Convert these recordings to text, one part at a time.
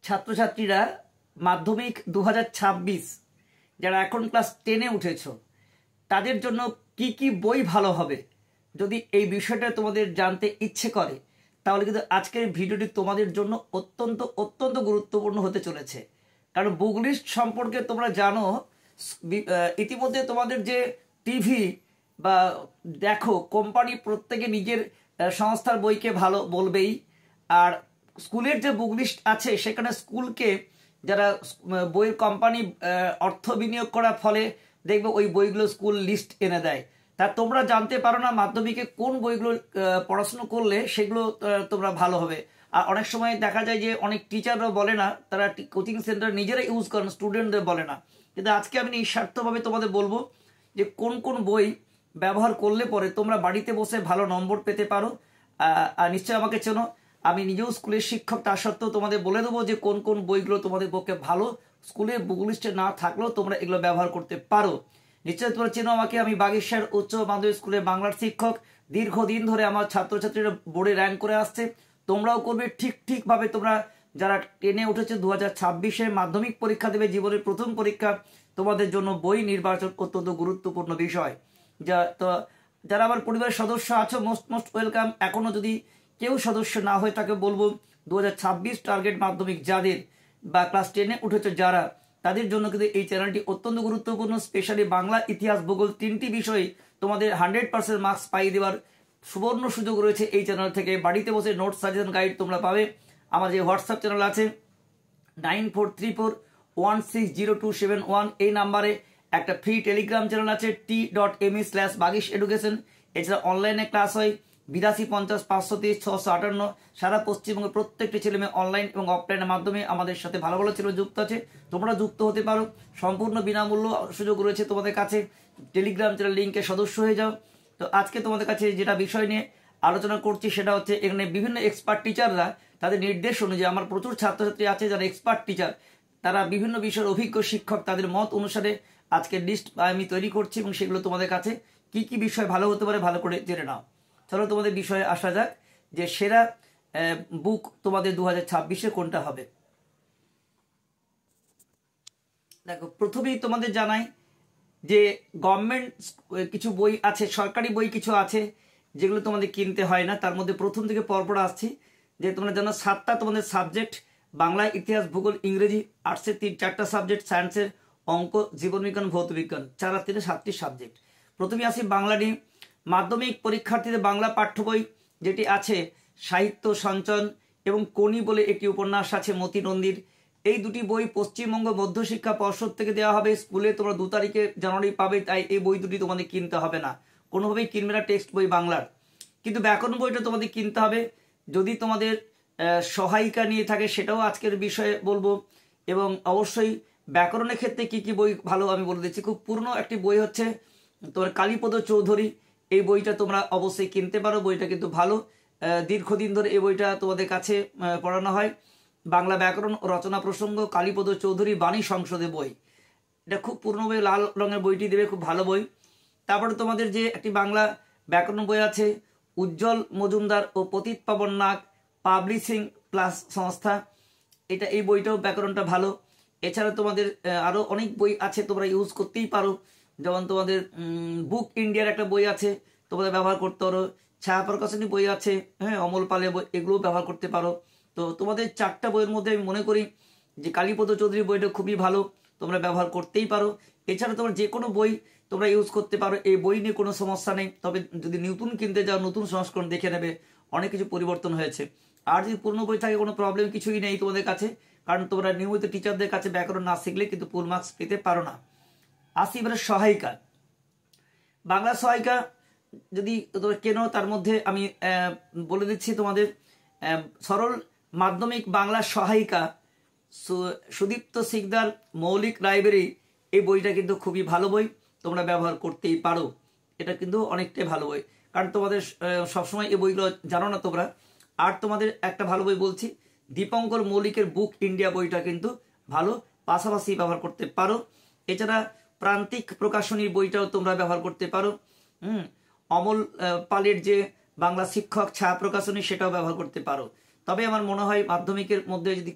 ছাত্রছাত্রীরা মাধ্যমিক 2026 যারা এখন ক্লাস 10-এ উঠেছো তাদের জন্য কি কি বই ভালো হবে, যদি এই বিষয়টা তোমাদের জানতে ইচ্ছে করে তাহলে কিন্তু আজকের ভিডিওটি তোমাদের জন্য অত্যন্ত অত্যন্ত গুরুত্বপূর্ণ হতে চলেছে। কারণ বুক লিস্ট সম্পর্কে তোমরা জানো, ইতিমধ্যে তোমাদের যে টিভি বা দেখো, কোম্পানি প্রত্যেকে নিজের সংস্থার বইকে ভালো বলবেই, আর স্কুলের যে বুক লিস্ট আছে সেখানে স্কুলকে যারা বইয়ের কোম্পানি অর্থ বিনিয়োগ করার ফলে দেখবে ওই বইগুলো স্কুল লিস্ট এনে দেয়। তা তোমরা জানতে পারো না মাধ্যমিকে কোন বইগুলো পড়াশুনো করলে সেগুলো তোমরা ভালো হবে। আর অনেক সময় দেখা যায় যে অনেক টিচাররাও বলে না, তারা কোচিং সেন্টার নিজেরা ইউজ করেন, স্টুডেন্টদের বলে না। কিন্তু আজকে আমি নিঃস্বার্থভাবে তোমাদের বলবো যে কোন কোন বই ব্যবহার করলে পরে তোমরা বাড়িতে বসে ভালো নম্বর পেতে পারো। আর নিশ্চয়ই আমাকে চেনো, আমি নিজেও স্কুলের শিক্ষক, তা সত্ত্বেও তোমাদের বলে দেবো যে কোন কোন বইগুলো তোমাদের পক্ষে ভালো, স্কুলে বুক লিস্টে না থাকলেও তোমরা এগুলো ব্যবহার করতে পারো। নিশ্চয়ই তোমরা চেনো আমাকে, আমি বাগেশ্বর উচ্চ মাধ্যমিক স্কুলে বাংলার শিক্ষক। দীর্ঘদিন ধরে আমার ছাত্রছাত্রীরা বোর্ডে র্যাঙ্ক করে আসছে, তোমরাও করবে ঠিকভাবে। তোমরা যারা 10-এ উঠেছে 2026-এ মাধ্যমিক পরীক্ষা দেবে, জীবনের প্রথম পরীক্ষা, তোমাদের জন্য বই নির্বাচন অত্যন্ত গুরুত্বপূর্ণ বিষয়। যারা আমার পরিবারের সদস্য আছো মোস্ট ওয়েলকাম। এখনো যদি কেউ সদস্য না হয়ে তাকে বলবো 2026 টার্গেট মাধ্যমিক যাদের বা ক্লাস 10-এ উঠেছে যারা, তাদের জন্য কিন্তু এই চ্যানেলটি অত্যন্ত গুরুত্বপূর্ণ। স্পেশালি বাংলা, ইতিহাস, ভূগোল 3টি বিষয়ে তোমাদের 100% মার্কস পাইয়ে দেওয়ার সুবর্ণ সুযোগ রয়েছে এই চ্যানেল থেকে। বাড়িতে বসে নোট সাজেশন গাইড তোমরা পাবে। আমার যে হোয়াটসঅ্যাপ চ্যানেল আছে 9434160271, এই নাম্বারে একটা ফ্রি টেলিগ্রাম চ্যানেল আছে t.me/bagishEducation। এছাড়া অনলাইনে ক্লাস হয় 8250530658। সারা পশ্চিমবঙ্গের প্রত্যেকটি ছেলেমেয়ে অনলাইন এবং অফলাইনের মাধ্যমে আমাদের সাথে ভালো ভালো ছেলে যুক্ত আছে। তোমরা যুক্ত হতে পারো, সম্পূর্ণ বিনামূল্য সুযোগ রয়েছে তোমাদের কাছে। টেলিগ্রাম চ্যানেল লিঙ্কে সদস্য হয়ে যাও। তো আজকে তোমাদের কাছে যেটা বিষয় নিয়ে আলোচনা করছি সেটা হচ্ছে, এখানে বিভিন্ন এক্সপার্ট টিচাররা তাদের নির্দেশ অনুযায়ী, আমার প্রচুর ছাত্রছাত্রী আছে যারা এক্সপার্ট টিচার, তারা বিভিন্ন বিষয়ের অভিজ্ঞ শিক্ষক, তাদের মত অনুসারে আজকের লিস্ট আমি তৈরি করছি এবং সেগুলো তোমাদের কাছে কি কি বিষয় ভালো হতে পারে ভালো করে জেনে নাও। চলো তোমাদের বিষয়ে আসা যাক যে সেরা বুক তোমাদের 2026-এ কোনটা হবে। দেখো, প্রথমেই তোমাদের জানাই যে গভর্নমেন্ট কিছু বই আছে, সরকারি বই কিছু আছে যেগুলো তোমাদের কিনতে হয় না। তার মধ্যে প্রথম থেকে পরপর আসছি যে তোমরা জানো 7টা তোমাদের সাবজেক্ট, বাংলা, ইতিহাস, ভূগোল, ইংরেজি, আর্টসের 4টা সাবজেক্ট, সায়েন্সের অঙ্ক, জীবনবিজ্ঞান, ভৌতবিজ্ঞান, 4 আর 3 7টি সাবজেক্ট। প্রথমে আসি বাংলা নিয়ে। মাধ্যমিক পরীক্ষার্থীদের বাংলা পাঠ্য বই যেটি আছে, সাহিত্য সঞ্চয়ন এবং কোনি বলে একটি উপন্যাস আছে মতি নন্দীর, এই দুটি বই পশ্চিমবঙ্গ মধ্যশিক্ষা পর্ষদ থেকে দেওয়া হবে। স্কুলে তোমরা 2 তারিখে জানুয়ারি পাবে, তাই এই বই দুটি তোমাদের কিনতে হবে না, কোনোভাবেই কিনবে না টেক্সট বই বাংলার। কিন্তু ব্যাকরণ বইটা তোমাদের কিনতে হবে। যদি তোমাদের সহায়িকা নিয়ে থাকে সেটাও আজকের বিষয়ে বলবো। এবং অবশ্যই ব্যাকরণের ক্ষেত্রে কি কি বই ভালো আমি বলে দিচ্ছি। খুব পুরনো একটি বই হচ্ছে তোমার কালীপদ চৌধুরী, এই বইটা তোমরা অবশ্যই কিনতে পারো, বইটা কিন্তু ভালো। দীর্ঘদিন ধরে এই বইটা তোমাদের কাছে পড়ানো হয়। বাংলা ব্যাকরণ ও রচনা প্রসঙ্গ, কালীপদ চৌধুরী বাণী সংসদে বই, এটা খুব পুরনো বই, লাল রঙের বইটি দেবে, খুব ভালো বই। তারপরে তোমাদের যে একটি বাংলা ব্যাকরণ বই আছে উজ্জ্বল মজুমদার ও পতিত পাবন নাগ পাবলিশিং প্লাস সংস্থা, এই বইটাও ব্যাকরণটা ভালো। এছাড়া তোমাদের আরো অনেক বই আছে তোমরা ইউজ করতেই পারো, যেমন তোমাদের বুক ইন্ডিয়ার একটা বই আছে, তোমাদের ব্যবহার করতে পারো। ছায়া প্রকাশনী বই আছে, হ্যাঁ, অমল পালের বই, এগুলো ব্যবহার করতে পারো। তো তোমাদের 4টা বইয়ের মধ্যে আমি মনে করি যে কালীপদ চৌধুরী বইটা খুবই ভালো, তোমরা ব্যবহার করতেই পারো। এছাড়া তোমরা যে কোনো বই তোমরা ইউজ করতে পারো, এই বই নিয়ে কোনো সমস্যা নেই। তবে যদি নতুন কিনতে যাও, নতুন সংস্করণ দেখে নেবে, অনেক কিছু পরিবর্তন হয়েছে। আর যদি পুরনো বই থাকে কোনো প্রবলেম কিছুই নেই তোমাদের কাছে, কারণ তোমরা নিয়মিত টিচারদের কাছে ব্যাকরণ না শিখলে কিন্তু ফুল মার্কস পেতে পারো না। আসি এবারে সহায়িকা। বাংলা সহায়িকা যদি তোমরা কেনো, তার মধ্যে আমি বলে দিচ্ছি তোমাদের সরল মাধ্যমিক বাংলা সহায়িকা, সুদীপ্ত শিকদার মৌলিক লাইব্রেরি, এই বইটা কিন্তু খুবই ভালো বই, তোমরা ব্যবহার করতেই পারো। এটা কিন্তু অনেকটাই ভালো বই, কারণ তোমাদের সবসময় এই বইগুলো জানো না তোমরা। আর তোমাদের একটা ভালো বই বলছি, দীপঙ্কর মৌলিকের বুক ইন্ডিয়া বইটা কিন্তু ভালো, পাশাপাশি ব্যবহার করতে পারো। এছাড়া প্রান্তিক প্রকাশনীর বইটাও তোমরা ব্যবহার করতে পারো। অমল পালের যে বাংলা শিক্ষক ছায়া প্রকাশনী, সেটাও ব্যবহার করতে পারো। তবে আমার মনে হয় মাধ্যমিকের মধ্যে যদি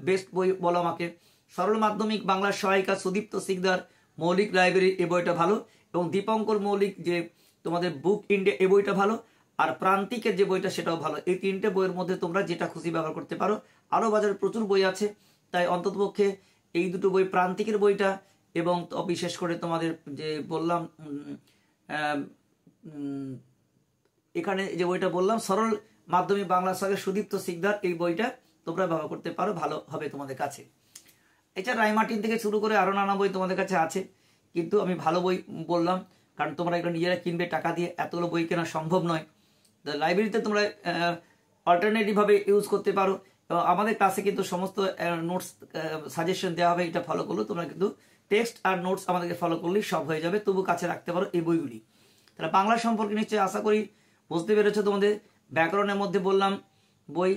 বেস্ট বই বলো আমাকে, সরল মাধ্যমিক বাংলা সহায়িকা সুদীপ্ত সিকদার মৌলিক লাইব্রেরি এই বইটা ভালো, এবং দীপঙ্কর মৌলিক যে তোমাদের বুক ইন্ডিয়া এই বইটা ভালো, আর প্রান্তিকের যে বইটা সেটাও ভালো। এই তিনটে বইয়ের মধ্যে তোমরা যেটা খুশি ব্যবহার করতে পারো। আরও বাজারে প্রচুর বই আছে, তাই অন্ততপক্ষে এই দুটো বই, প্রান্তিকের বইটা এবং বিশেষ করে তোমাদের যে বললাম এখানে যে বইটা বললাম সরল মাধ্যমিক বাংলা সহায়িকা সুদীপ্ত সিকদার, এই বইটা তোমরা ব্যবহার করতে পারো, ভালো হবে তোমাদের কাছে। এছাড়া রায়মার্টিন থেকে শুরু করে আরও নানা বই তোমাদের কাছে আছে, কিন্তু আমি ভালো বই বললাম কারণ তোমরা এগুলো নিজেরা কিনবে, টাকা দিয়ে এতগুলো বই কেনা সম্ভব নয়। লাইব্রেরিতে তোমরা অল্টারনেটিভভাবে ইউজ করতে পারো, এবং আমাদের ক্লাসে কিন্তু সমস্ত নোটস সাজেশন দেওয়া হবে, এটা ফলো করলো তোমরা কিন্তু টেক্সট আর নোটস আমাদেরকে ফলো করলেই সব হয়ে যাবে, তবু কাছে রাখতে পারো এই বইগুলি। তাহলে বাংলা সম্পর্কে নিশ্চয়ই আশা করি বুঝতে পেরেছো। তোমাদের ব্যাকরণের মধ্যে বললাম বই,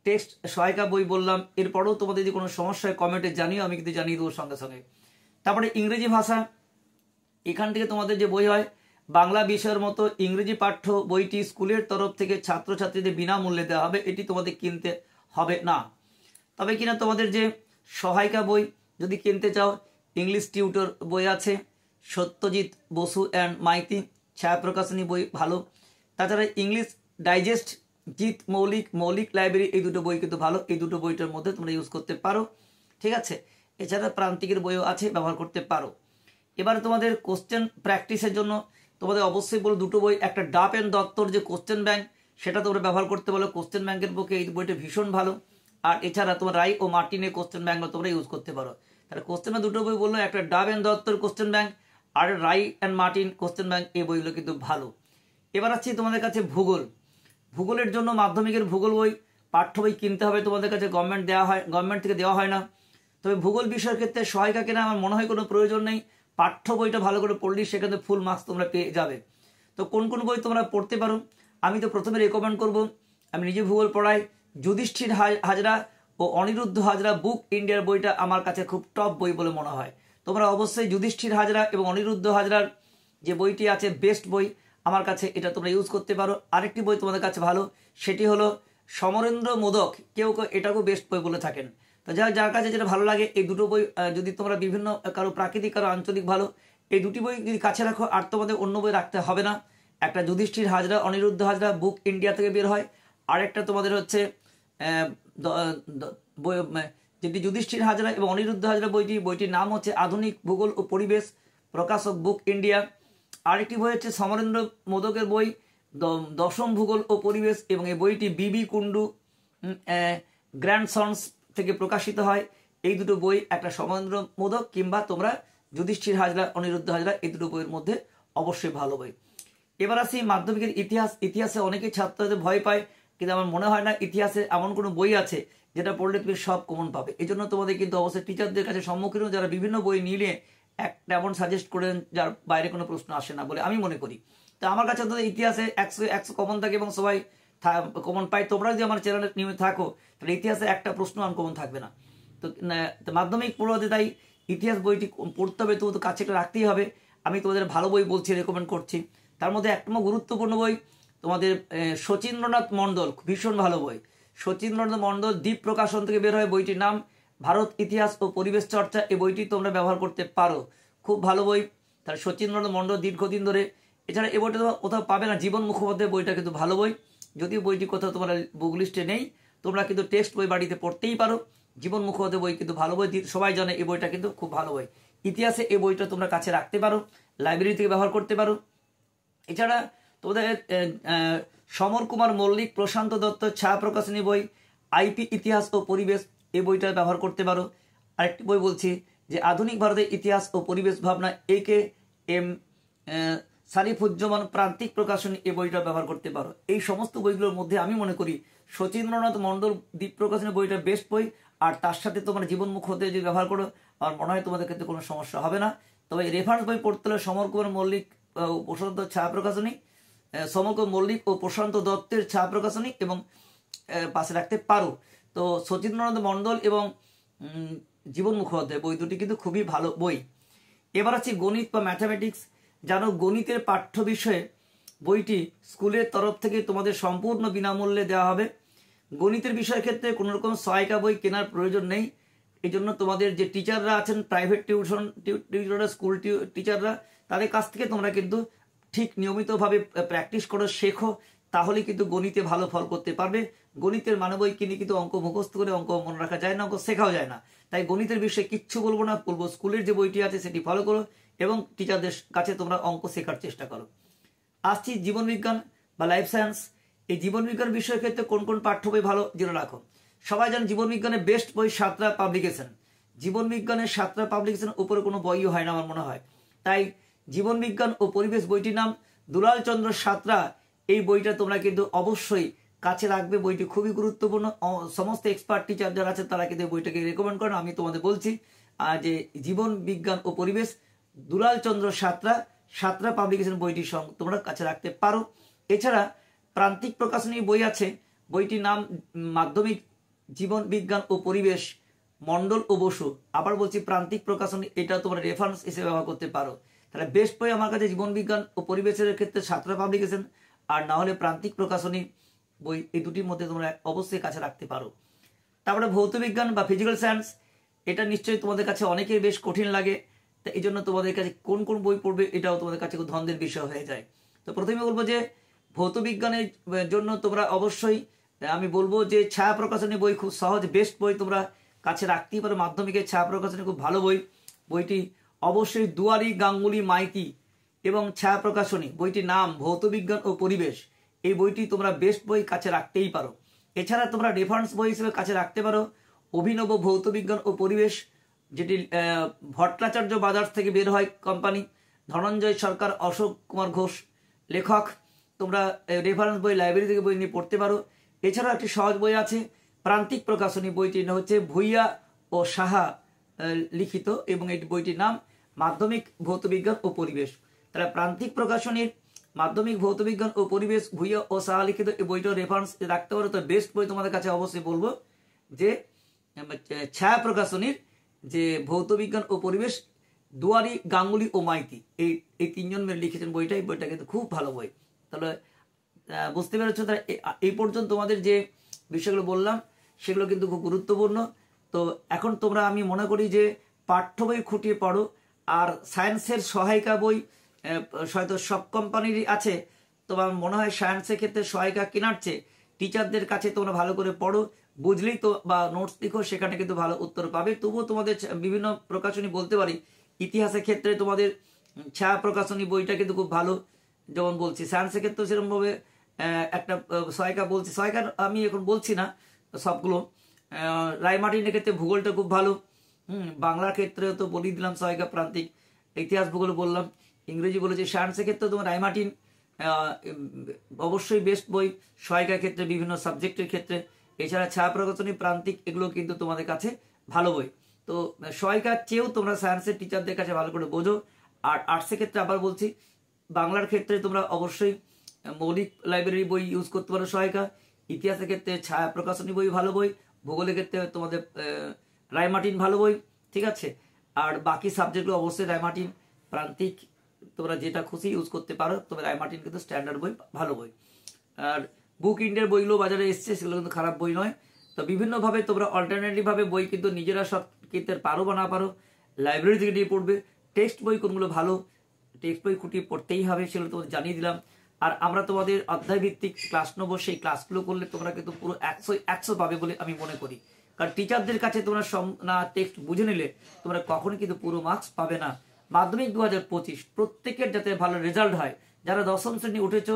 টেক্সট সহায়িকা বই বললাম, এরপরেও তোমাদের যদি কোনো সমস্যা হয় কমেন্টে জানিও, আমি কিন্তু জানিয়ে দেবো সঙ্গে সঙ্গে। তারপরে ইংরেজি ভাষা, এখান থেকে তোমাদের যে বই হয় বাংলা বিষয়ের মতো ইংরেজি পাঠ্য বইটি স্কুলের তরফ থেকে ছাত্রছাত্রীদের বিনামূল্যে দেওয়া হবে, এটি তোমাদের কিনতে হবে না। তবে কিনা তোমাদের যে সহায়িকা বই যদি কিনতে চাও, ইংলিশ টিউটর বই আছে, সত্যজিৎ বসু অ্যান্ড মাইতি ছায়া প্রকাশনী বই ভালো। তাছাড়া ইংলিশ ডাইজেস্ট, জিৎ মৌলিক লাইব্রেরি, এই দুটো বই কিন্তু ভালো, এই দুটো বইটার মধ্যে তোমরা ইউজ করতে পারো, ঠিক আছে। এছাড়া প্রান্তিকের বইও আছে, ব্যবহার করতে পারো। এবারে তোমাদের কোশ্চেন প্র্যাকটিসের জন্য তোমাদের অবশ্যই বলো দুটো বই, একটা ডাব এন্ড দত্তর যে কোশ্চেন ব্যাংক, সেটা তোমরা ব্যবহার করতে বলো, কোশ্চেন ব্যাংকের পক্ষে এই বইটা ভীষণ ভালো। আর এছাড়া তোমার রাই ও মার্টিনের কোশ্চেন ব্যাংক তোমরা ইউজ করতে পারো। তাহলে কোশ্চেন দুটো বই বললো, একটা ডাব এন্ড দত্তর কোশ্চেন ব্যাংক আর Ray and Martin question bank, এই বইগুলো কিন্তু ভালো। এবার আসছি তোমাদের কাছে ভূগোল। ভূগোলের জন্য মাধ্যমিকের ভূগোল বই পাঠ্য বই কিনতে হবে তোমাদের কাছে, গভর্নমেন্ট থেকে দেওয়া হয় না। তবে ভূগোল বিষয়ের ক্ষেত্রে সহায়িকা কেনা আমার মনে হয় কোনো প্রয়োজন নেই, পাঠ্য বইটা ভালো করে পড়লেই সেখানে ফুল মার্কস তোমরা পেয়ে যাবে। তো কোন কোন বই তোমরা পড়তে পারো, আমি তো প্রথমে রেকমেন্ড করব, আমি নিজে ভূগোল পড়াই, যুধিষ্ঠির হাজরা ও অনিরুদ্ধ হাজরা বুক ইন্ডিয়ার বইটা আমার কাছে খুব টপ বই বলে মনে হয়। তোমরা অবশ্যই যুধিষ্ঠির হাজরা এবং অনিরুদ্ধ হাজরার যে বইটি আছে বেস্ট বই আমার কাছে, এটা তোমরা ইউজ করতে পারো। আরেকটি বই তোমাদের কাছে ভালো, সেটি হলো সমরেন্দ্র মোদক, কেউ এটাকেও বেস্ট বই বলে থাকেন। তো যার কাছে যেটা ভালো লাগে, এই দুটো বই যদি তোমরা বিভিন্ন কারো প্রাকৃতিক কারো আঞ্চলিক ভালো, এই দুটি বই যদি কাছে রাখো আর তোমাদের অন্য বই রাখতে হবে না। একটা যুধিষ্ঠির হাজরা অনিরুদ্ধ হাজরা বুক ইন্ডিয়া থেকে বের হয়, আরেকটা তোমাদের হচ্ছে যেটি যুধিষ্ঠির হাজরা এবং অনিরুদ্ধ হাজরা বইটির নাম হচ্ছে আধুনিক ভূগোল ও পরিবেশ, প্রকাশক বুক ইন্ডিয়া। আরেকটি বই হচ্ছে সমরেন্দ্র মোদকের বই দশম ভূগোল ও পরিবেশ, এবং এই বইটি বিবি কুন্ডু গ্র্যান্ডসন্স থেকে প্রকাশিত হয়। এই দুটো বই, একটা সমরেন্দ্র মোদক কিংবা তোমরা যুধিষ্ঠির হাজরা অনিরুদ্ধ হাজরা, এই দুটো বইয়ের মধ্যে অবশ্যই ভালো বই। এবার আসি মাধ্যমিকের ইতিহাস। ইতিহাসে অনেকেই ছাত্রদের ভয় পায়, কিন্তু আমার মনে হয় না ইতিহাসে এমন কোনো বই আছে যেটা পড়লে তুমি সব কমন পাবে। এই জন্য তোমাদের কিন্তু অবশ্যই টিচারদের কাছে সম্মুখীন, যারা বিভিন্ন বই নিলে একটা এমন সাজেস্ট করেন যার বাইরে কোনো প্রশ্ন আসে না বলে আমি মনে করি। তো আমার কাছে তো ইতিহাসে 100 কমন থাকে এবং সবাই কমন পায়। তোমরা যদি আমার চ্যানেলে নিয়মিত থাকো তাহলে ইতিহাসে একটা প্রশ্ন আনকমন থাকবে না। তো মাধ্যমিক পড়ুয়াতে তাই ইতিহাস বইটি পড়তে হবে, তো কাছে একটা রাখতেই হবে। আমি তোমাদের ভালো বই বলছি, রেকমেন্ড করছি। তার মধ্যে একদম গুরুত্বপূর্ণ বই তোমাদের শচীন্দ্রনাথ মণ্ডল, ভীষণ ভালো বই। শচীন্দ্রনাথ মণ্ডল দ্বীপ প্রকাশন থেকে বের হয়, বইটির নাম ভারত ইতিহাস ও পরিবেশ চর্চা। এই বইটি তোমরা ব্যবহার করতে পারো, খুব ভালো বই। তার শচীন্দ্রনাথ মণ্ডল দীর্ঘদিন ধরে। এছাড়া এই বইটা কোথাও পাবে না, জীবন মুখোপাধ্যায়ের বইটা কিন্তু ভালো বই, যদিও বইটি কোথাও তোমার বুক লিস্টে নেই। তোমরা কিন্তু টেক্সট বই বাড়িতে পড়তেই পারো। জীবন মুখোপাধ্যায় বই কিন্তু ভালো বই, সবাই জানে এই বইটা কিন্তু খুব ভালো বই। ইতিহাসে এই বইটা তোমরা কাছে রাখতে পারো, লাইব্রেরি থেকে ব্যবহার করতে পারো। এছাড়া তোমাদের সমর কুমার মল্লিক প্রশান্ত দত্ত ছায়া প্রকাশনী বই আইপি ইতিহাস ও পরিবেশ, এই বইটা ব্যবহার করতে পারো। আরেকটি বই বলছি যে আধুনিক ভারতের ইতিহাস ও পরিবেশ ভাবনা AKM সারিফুজ্জামান প্রান্তিক প্রকাশনী, এই বইটা ব্যবহার করতে পারো। এই সমস্ত বইগুলোর মধ্যে আমি মনে করি শচীন্দ্রনাথ মণ্ডল দ্বীপ প্রকাশনী বইটা বেস্ট বই, আর তার সাথে তোমার জীবনমুখ হতে যদি ব্যবহার করো আমার মনে হয় তোমাদের ক্ষেত্রে কোনো সমস্যা হবে না। তবে রেফারেন্স বই পড়তে হলে সমর কুমার মল্লিক প্রশান্ত ছায়া প্রকাশনী, সমর কুমার মল্লিক ও প্রশান্ত দত্তের ছায়া প্রকাশনী এবং পাশে রাখতে পারো। তো শচীন্দ্রনাথ মণ্ডল এবং জীবন মুখোপাধ্যায় বই দুটি কিন্তু খুবই ভালো বই। এবার আছে গণিত বা ম্যাথামেটিক্স। জানো গণিতের পাঠ্য বিষয়ে বইটি স্কুলের তরফ থেকে তোমাদের সম্পূর্ণ বিনামূল্যে দেওয়া হবে। গণিতের বিষয়ের ক্ষেত্রে কোনো রকম সহায়িকা বই কেনার প্রয়োজন নেই। এই জন্য তোমাদের যে টিচাররা আছেন, প্রাইভেট টিউটররা, স্কুল টিচাররা, তাদের কাছ থেকে তোমরা কিন্তু ঠিক নিয়মিতভাবে প্র্যাকটিস করো, শেখো, তাহলে কিন্তু গণিতে ভালো ফল করতে পারবে। গণিতের মানে বই কিনে কিন্তু অঙ্ক মুখস্থ করে অঙ্ক মনে রাখা যায় না, অঙ্ক শেখাও যায় না। তাই গণিতের বিষয়ে কিচ্ছু বলবো না, বলবো স্কুলের যে বইটি আছে সেটি ফলো করো এবং টিচারদের কাছে তোমরা অঙ্ক শেখার চেষ্টা করো। আসছি জীবন বিজ্ঞান বা লাইফ সায়েন্স। এই জীবন বিজ্ঞান বিষয়ের ক্ষেত্রে কোন কোন পাঠ্য বই ভালো জেনে রাখো। সবাই জানেন জীবন বিজ্ঞানের বেস্ট বই সাঁতরা পাবলিকেশন। জীবন বিজ্ঞানের সাঁতরা পাবলিকেশনের উপরে কোনো বইও হয় না আমার মনে হয়। তাই জীবন বিজ্ঞান ও পরিবেশ বইটির নাম দুলাল চন্দ্র সাঁতরা। এই বইটা তোমরা কিন্তু অবশ্যই কাছে রাখবে, বইটি খুবই গুরুত্বপূর্ণ। সমস্ত এক্সপার্ট টিচার যারা আছে তারা কিন্তু বইটাকে রেকমেন্ড করেন। আমি তোমাদের বলছি যে জীবন বিজ্ঞান ও পরিবেশ দুলাল চন্দ্র সাঁতরা, সাঁতরা পাবলিকেশন বইটি তোমরা কাছে রাখতে পারো। এছাড়া প্রান্তিক প্রকাশনী বই আছে, বইটির নাম মাধ্যমিক জীবন বিজ্ঞান ও পরিবেশ মন্ডল ও বসু। আবার বলছি প্রান্তিক প্রকাশনী, এটা তোমরা রেফারেন্স হিসেবে ব্যবহার করতে পারো। তাহলে বেস্ট বই আমার কাছে জীবন বিজ্ঞান ও পরিবেশের ক্ষেত্রে সাঁতরা পাবলিকেশন, আর না হলে প্রান্তিক প্রকাশনী বই, এই দুটির মধ্যে তোমরা অবশ্যই কাছে রাখতে পারো। তারপরে ভৌত বিজ্ঞান বা ফিজিক্যাল সায়েন্স, এটা নিশ্চয়ই তোমাদের কাছে অনেকেই বেশ কঠিন লাগে। তো এই জন্য তোমাদের কাছে কোন কোন বই পড়বে এটাও তোমাদের কাছে খুব দ্বন্দ্বের বিষয় হয়ে যায়। তো প্রথমে বলবো যে ভৌত বিজ্ঞানের জন্য তোমরা অবশ্যই আমি বলবো যে ছায়া প্রকাশনী বই খুব সহজ, বেস্ট বই তোমরা কাছে রাখতেই পারো। মাধ্যমিকের ছায়া প্রকাশনী খুব ভালো বই। বইটি অবশ্যই দুয়ারি গাঙ্গুলি মাইতি এবং ছায়া প্রকাশনী, বইটির নাম ভৌত বিজ্ঞান ও পরিবেশ। এই বইটি তোমরা বেস্ট বই কাছে রাখতেই পারো। এছাড়া তোমরা রেফারেন্স বই হিসেবে কাছে রাখতে পারো অভিনব ভৌত বিজ্ঞান ও পরিবেশ, যেটি ভট্টাচার্য বাজার থেকে বের হয় কোম্পানি, ধনঞ্জয় সরকার, অশোক কুমার ঘোষ লেখক। তোমরা রেফারেন্স বই লাইব্রেরি থেকে বই নিয়ে পড়তে পারো। এছাড়াও একটি সহজ বই আছে প্রান্তিক প্রকাশনী, বইটি হচ্ছে ভুইয়া ও সাহা লিখিত এবং এই বইটির নাম মাধ্যমিক ভৌত বিজ্ঞান ও পরিবেশ। তাহলে প্রান্তিক প্রকাশনীর মাধ্যমিক ভৌত বিজ্ঞান ও পরিবেশ ভুইয়া ও সাহা লিখিত এই বইটার রেফারেন্স রাখতে পারো। তো বেস্ট বই তোমাদের কাছে অবশ্যই বলবো যে ছায়া প্রকাশনীর যে ভৌত বিজ্ঞান ও পরিবেশ দুয়ারি গাঙ্গুলি ও মাইতি, এই তিনজন মিলে লিখেছেন বইটা। এই বইটা কিন্তু খুব ভালো বই। তাহলে বুঝতে পেরেছো। তাহলে এই পর্যন্ত তোমাদের যে বিষয়গুলো বললাম সেগুলো কিন্তু খুব গুরুত্বপূর্ণ। তো এখন তোমরা আমি মনে করি যে পাঠ্য বই খুঁটিয়ে পড়ো, আর সায়েন্সের সহায়িকা বই হয়তো সব কোম্পানিরই আছে। তোমার মনে হয় সায়েন্সের ক্ষেত্রে সহায়িকা কেনার চেয়ে টিচারদের কাছে তোমরা ভালো করে পড়ো, বুঝলেই তো বা নোটস লিখো, সেখানে কিন্তু ভালো উত্তর পাবে। তবুও তোমাদের বিভিন্ন প্রকাশনী বলতে পারি, ইতিহাসের ক্ষেত্রে তোমাদের ছায়া প্রকাশনী বইটা কিন্তু খুব ভালো। যেমন বলছি সায়েন্সের ক্ষেত্রে সেরকমভাবে একটা সহায়িকা বলছি, সহায়িকা আমি এখন বলছি না সবগুলো। রায়মার্টিনের ক্ষেত্রে ভূগোলটা খুব ভালো। বাংলার ক্ষেত্রে তো বলি দিলাম সহায়িকা প্রান্তিক, ইতিহাস ভূগোল বললাম, ইংরেজি বলেছি। সায়েন্সের ক্ষেত্রে তোমার রায়মার্টিন অবশ্যই বেস্ট বই সহায়িকার ক্ষেত্রে, বিভিন্ন সাবজেক্টের ক্ষেত্রে। এছাড়া ছায়া প্রকাশনী, প্রান্তিক, এগুলো কিন্তু তোমাদের কাছে ভালো বই। তো সহায়িকার চেয়েও তোমরা সায়েন্সের টিচারদের কাছে ভালো করে বোঝো। আর আর্টসের ক্ষেত্রে আবার বলছি, বাংলার ক্ষেত্রে তোমরা অবশ্যই মৌলিক লাইব্রেরি বই ইউজ করতে পারো সহায়িকা। ইতিহাসের ক্ষেত্রে ছায়া প্রকাশনী বই ভালো বই। ভূগোলের ক্ষেত্রে তোমাদের রায়মার্টিন ভালো বই, ঠিক আছে। আর বাকি সাবজেক্টগুলো অবশ্যই রায়মার্টিন, প্রান্তিক, তোমরা যেটা খুশি ইউজ করতে পারো। তবে রায়মার্টিন কিন্তু স্ট্যান্ডার্ড বই, ভালো বই। আর বুক ইন্ডিয়ার বইগুলো বাজারে এসছে, সেগুলো কিন্তু খারাপ বই নয়। তো বিভিন্নভাবে তোমরা অল্টারনেটিভ ভাবে বই কিন্তু নিজেরা সব কিনতে পারো বা না পারো, লাইব্রেরি থেকে নিয়ে পড়বে। টেক্সট বই কোনগুলো ভালো, টেক্সট বই খুঁটিয়ে পড়তেই হবে, সেগুলো তোমাদের জানিয়ে দিলাম। আর আমরা তোমাদের অধ্যায় ভিত্তিক ক্লাস নেবো, সেই ক্লাসগুলো করলে তোমরা কিন্তু পুরো 100 পাবে বলে আমি মনে করি। কারণ টিচারদের কাছে তোমরা না টেক্সট বুঝে নিলে তোমরা কখনই কিন্তু পুরো মার্কস পাবে না। মাধ্যমিক 2025 প্রত্যেকের যাতে ভালো রেজাল্ট হয়। যারা 10ম শ্রেণী উঠেছো,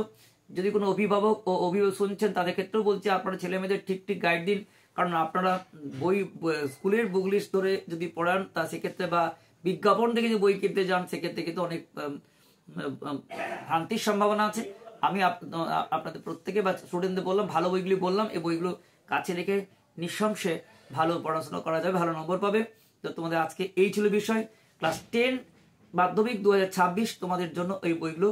যদি কোনো অভিভাবক ও অভিভাবক শুনছেন, তাদের ক্ষেত্রেও বলছি আপনারা ছেলে মেয়েদের ঠিক গাইড দিন। কারণ আপনারা বই স্কুলের বুক লিস্ট ধরে যদি পড়ান, তা সেক্ষেত্রে বা বিজ্ঞাপন দেখে যে বই কিনতে যান, সেক্ষেত্রে কিন্তু অনেক ভ্রান্তির সম্ভাবনা আছে। আমি আপনাদের প্রত্যেকে বা স্টুডেন্টদের বললাম, ভালো বইগুলি বললাম, এই বইগুলো কাছে রেখে নিঃসংশয়ে ভালো পড়াশোনা করা যাবে, ভালো নম্বর পাবে। তো তোমাদের আজকে এই ছিল বিষয়। ক্লাস 10 মাধ্যমিক 2026 তোমাদের জন্য এই বইগুলো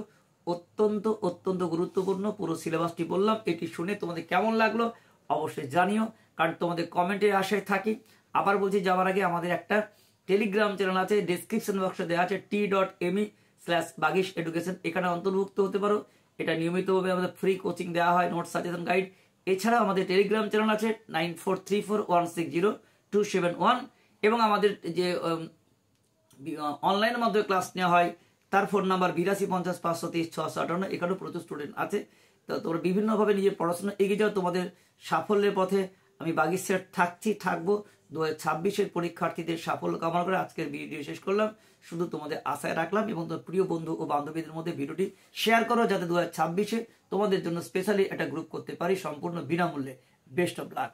অত্যন্ত অত্যন্ত গুরুত্বপূর্ণ। পুরো সিলেবাসটি বললাম, এটি শুনে তোমাদের কেমন লাগলো অবশ্যই জানিও, কারণ তোমাদের কমেন্টের আশায় থাকি। আবার বলছি যাওয়ার আগে, আমাদের একটা টেলিগ্রাম চ্যানেল আছে, ডেসক্রিপশন বক্সে দেওয়া আছে t.me/bagis education, এখানে অন্তর্ভুক্ত হতে পারো। এটা নিয়মিতভাবে আমাদের ফ্রি কোচিং দেওয়া হয়, নোট সাজেশন গাইড। এছাড়া আমাদের টেলিগ্রাম চ্যানেল আছে 9434160271 এবং আমাদের যে অনলাইনের মাধ্যমে ক্লাস নেওয়া হয় তার ফোন নাম্বার 8250530658। এখানেও প্রচুর স্টুডেন্ট আছে। তো তোমরা বিভিন্নভাবে নিজের পড়াশোনা এগিয়ে যাও, তোমাদের সাফল্যের পথে আমি বাগিচার থাকবো। 2026-এর পরীক্ষার্থীদের সাফল্য কামনা করে আজকের ভিডিও শেষ করলাম। শুধু তোমাদের আশায় রাখলাম এবং তোমার প্রিয় বন্ধু ও বান্ধবীদের মধ্যে ভিডিওটি শেয়ার করো, যাতে 2026-এ তোমাদের জন্য স্পেশালি একটা গ্রুপ করতে পারি সম্পূর্ণ বিনামূল্যে। Best of luck.